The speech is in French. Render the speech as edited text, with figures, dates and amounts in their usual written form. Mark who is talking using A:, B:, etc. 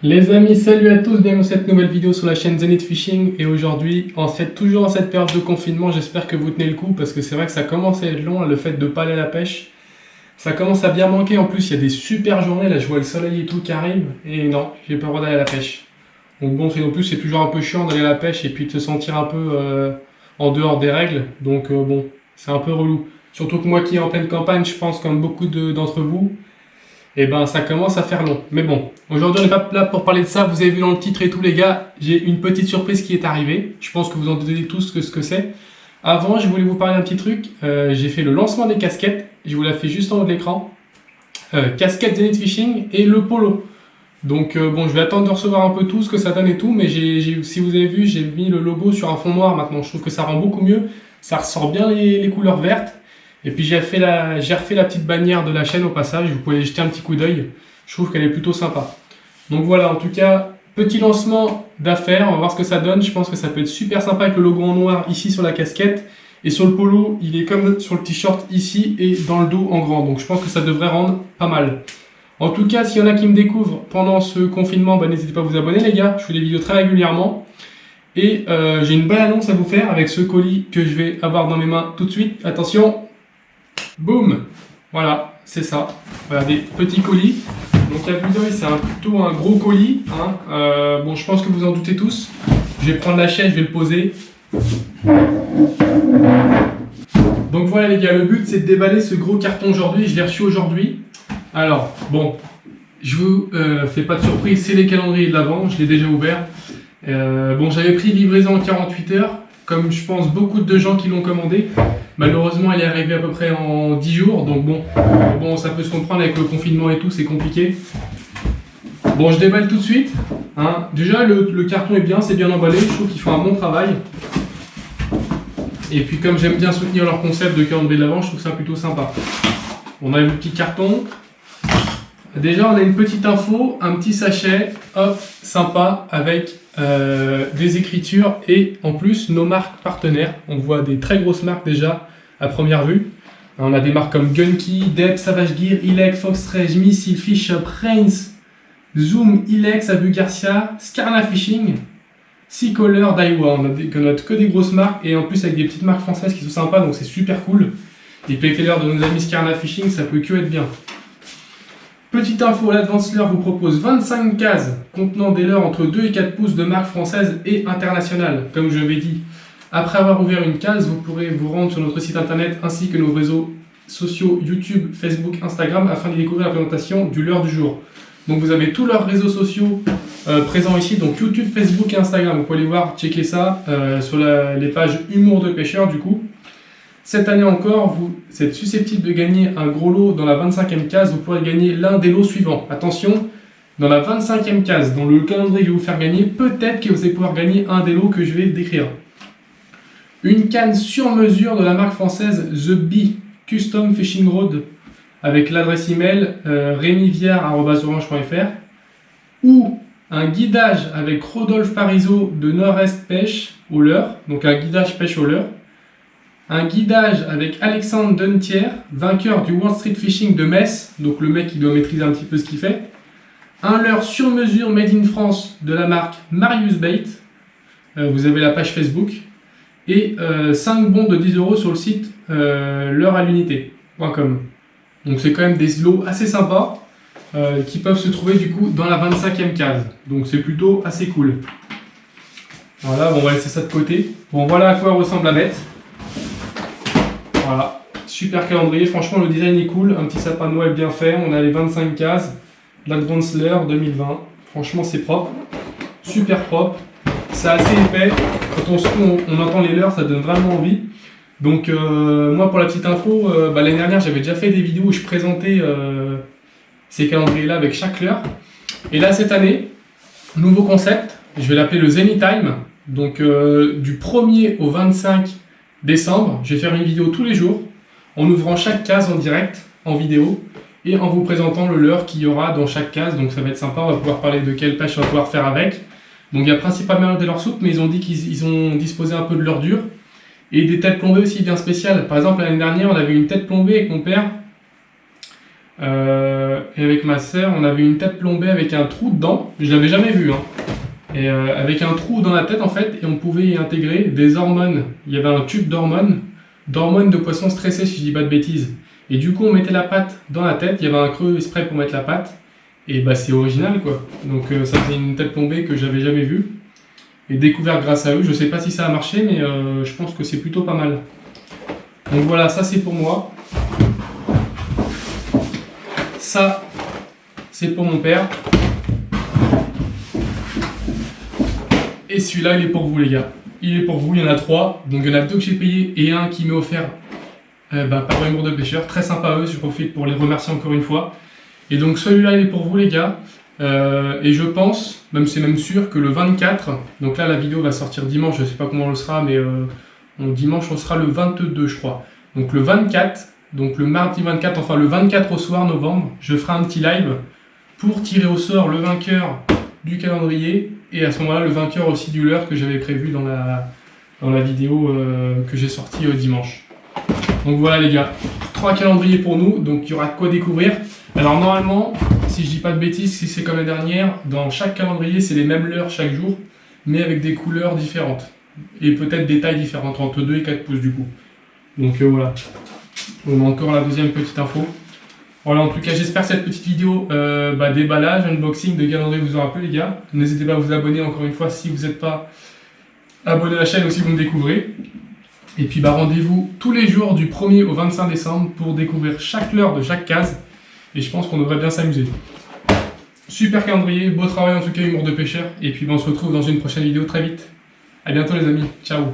A: Les amis, salut à tous, bienvenue dans cette nouvelle vidéo sur la chaîne Zenith Fishing. Et aujourd'hui, toujours en cette période de confinement, j'espère que vous tenez le coup parce que c'est vrai que ça commence à être long, le fait de ne pas aller à la pêche. Ça commence à bien manquer, en plus il y a des super journées, là je vois le soleil et tout qui arrive. Et non, j'ai pas le droit d'aller à la pêche. Donc bon, en plus c'est toujours un peu chiant d'aller à la pêche et puis de se sentir un peu en dehors des règles. Donc bon, c'est un peu relou. Surtout que moi qui est en pleine campagne, je pense comme beaucoup d'entre vous, et ben ça commence à faire long. Mais bon, aujourd'hui on n'est pas là pour parler de ça, vous avez vu dans le titre et tout les gars, j'ai une petite surprise qui est arrivée. Je pense que vous en doutez tous ce que c'est. Avant, je voulais vous parler d'un petit truc, j'ai fait le lancement des casquettes, je vous la fais juste en haut de l'écran. Casquette Zenith Fishing et le polo. Donc bon, je vais attendre de recevoir un peu tout ce que ça donne et tout, mais si vous avez vu, j'ai mis le logo sur un fond noir maintenant, je trouve que ça rend beaucoup mieux, ça ressort bien les couleurs vertes. Et puis j'ai refait la petite bannière de la chaîne au passage, vous pouvez jeter un petit coup d'œil, je trouve qu'elle est plutôt sympa. Donc voilà, en tout cas, petit lancement d'affaires, on va voir ce que ça donne, je pense que ça peut être super sympa avec le logo en noir ici sur la casquette. Et sur le polo, il est comme sur le t-shirt ici et dans le dos en grand, donc je pense que ça devrait rendre pas mal. En tout cas, s'il y en a qui me découvrent pendant ce confinement, bah, n'hésitez pas à vous abonner les gars, je fais des vidéos très régulièrement. Et j'ai une belle annonce à vous faire avec ce colis que je vais avoir dans mes mains tout de suite. Attention! Boum, voilà, c'est ça. Voilà, des petits colis. Donc à vue d'œil, c'est plutôt un gros colis. Hein. Bon, je pense que vous en doutez tous. Je vais prendre la chaise, je vais le poser. Donc voilà les gars, le but c'est de déballer ce gros carton aujourd'hui. Je l'ai reçu aujourd'hui. Alors, bon, je vous fais pas de surprise, c'est les calendriers de l'Avent. Je l'ai déjà ouvert. Bon, j'avais pris livraison en 48 heures. Comme je pense beaucoup de gens qui l'ont commandé. Malheureusement, elle est arrivée à peu près en 10 jours, donc bon, ça peut se comprendre avec le confinement et tout, c'est compliqué. Bon, je déballe tout de suite. Hein. Déjà, le carton est bien, c'est bien emballé, je trouve qu'ils font un bon travail. Et puis, comme j'aime bien soutenir leur concept de calendrier de l'Avent, je trouve ça plutôt sympa. On a le petit carton. Déjà, on a une petite info, un petit sachet, hop, sympa, avec des écritures et en plus nos marques partenaires. On voit des très grosses marques déjà à première vue. On a des marques comme Gunky, Deb, Savage Gear, Ilex, Fox Rage, Missile, Fish Up, Reigns, Zoom, Ilex, Abu Garcia, Scarna Fishing, Seacaller, Daiwa. On a que des grosses marques et en plus avec des petites marques françaises qui sont sympas, donc c'est super cool. Et puis avec les leurres de nos amis Scarna Fishing, ça peut que être bien. Petite info, l'Advanced Lure vous propose 25 cases contenant des leurres entre 2 et 4 pouces de marques françaises et internationales. Comme je l'avais dit, après avoir ouvert une case, vous pourrez vous rendre sur notre site internet ainsi que nos réseaux sociaux YouTube, Facebook, Instagram afin d'y découvrir la présentation du leurre du jour. Donc vous avez tous leurs réseaux sociaux présents ici, donc YouTube, Facebook et Instagram. Vous pouvez aller voir, checker ça sur les pages Humour de pêcheurs du coup. Cette année encore, vous êtes susceptible de gagner un gros lot dans la 25e case. Vous pourrez gagner l'un des lots suivants. Attention, dans la 25e case, dans le calendrier que je vais vous faire gagner, peut-être que vous allez pouvoir gagner un des lots que je vais décrire. Une canne sur mesure de la marque française The Bee Custom Fishing Rod avec l'adresse email remivière@orange.fr ou un guidage avec Rodolphe Parizeau de Nord-Est Pêche au leurre, donc un guidage pêche au leurre. Un guidage avec Alexandre Dunetière, vainqueur du World Street Fishing de Metz, donc le mec qui doit maîtriser un petit peu ce qu'il fait. Un leurre sur mesure made in France de la marque Marius Bait, vous avez la page Facebook. Et 5 bons de 10 € sur le site leurrealunité.com. Donc c'est quand même des lots assez sympas qui peuvent se trouver du coup dans la 25e case. Donc c'est plutôt assez cool. Voilà, bon, on va laisser ça de côté. Bon, voilà à quoi ressemble la bête. Voilà, super calendrier, franchement le design est cool, un petit sapin de Noël bien fait, on a les 25 cases, l'Advanced Lure 2020, franchement c'est propre, super propre, c'est assez épais, quand on entend les leurres ça donne vraiment envie. Donc moi pour la petite info, l'année dernière j'avais déjà fait des vidéos où je présentais ces calendriers là avec chaque leurre. Et là cette année, nouveau concept, je vais l'appeler le Zenith Time, donc du 1er au 25 décembre, je vais faire une vidéo tous les jours en ouvrant chaque case en direct, en vidéo et en vous présentant le leurre qu'il y aura dans chaque case. Donc ça va être sympa, on va pouvoir parler de quelle pêche on va pouvoir faire avec. Donc il y a principalement des leurres souples, mais ils ont dit qu'ils ont disposé un peu de leurre dure et des têtes plombées aussi bien spéciales. Par exemple l'année dernière on avait une tête plombée avec mon père Et avec ma sœur, on avait une tête plombée avec un trou dedans. Je l'avais jamais vu, hein. Et avec un trou dans la tête en fait, et on pouvait y intégrer des hormones. Il y avait un tube d'hormones de poisson stressé si je dis pas de bêtises. Et du coup on mettait la patte dans la tête, il y avait un creux exprès pour mettre la patte. Et bah c'est original quoi. Donc ça faisait une tête plombée que j'avais jamais vue. Et découvert grâce à eux, je sais pas si ça a marché mais je pense que c'est plutôt pas mal. Donc voilà, ça c'est pour moi. Ça c'est pour mon père. Et celui-là, il est pour vous les gars. Il est pour vous, il y en a 3. Donc il y en a 2 que j'ai payé et un qui m'est offert par Humour de Pêcheur. Très sympa à eux, je profite pour les remercier encore une fois. Et donc celui-là, il est pour vous les gars. Et je pense, c'est même sûr, que le 24, donc là la vidéo va sortir dimanche, je sais pas comment on le sera, mais dimanche on sera le 22 je crois. Donc le 24, donc le mardi 24, enfin le 24 au soir novembre, je ferai un petit live pour tirer au sort le vainqueur du calendrier. Et à ce moment-là, le vainqueur aussi du leurre que j'avais prévu dans la vidéo que j'ai sortie dimanche. Donc voilà les gars, 3 calendriers pour nous, donc il y aura de quoi découvrir. Alors normalement, si je dis pas de bêtises, si c'est comme la dernière, dans chaque calendrier, c'est les mêmes leurres chaque jour, mais avec des couleurs différentes. Et peut-être des tailles différentes, entre 2 et 4 pouces du coup. Donc voilà, on a encore la deuxième petite info. Voilà, en tout cas, j'espère que cette petite vidéo déballage, unboxing de calendrier vous aura plu, les gars. N'hésitez pas à vous abonner encore une fois si vous n'êtes pas abonné à la chaîne aussi, vous me découvrez. Et puis, rendez-vous tous les jours du 1er au 25 décembre pour découvrir chaque leurre de chaque case. Et je pense qu'on devrait bien s'amuser. Super calendrier, beau travail en tout cas, Humour de Pêcheur. Et puis, on se retrouve dans une prochaine vidéo très vite. À bientôt, les amis. Ciao.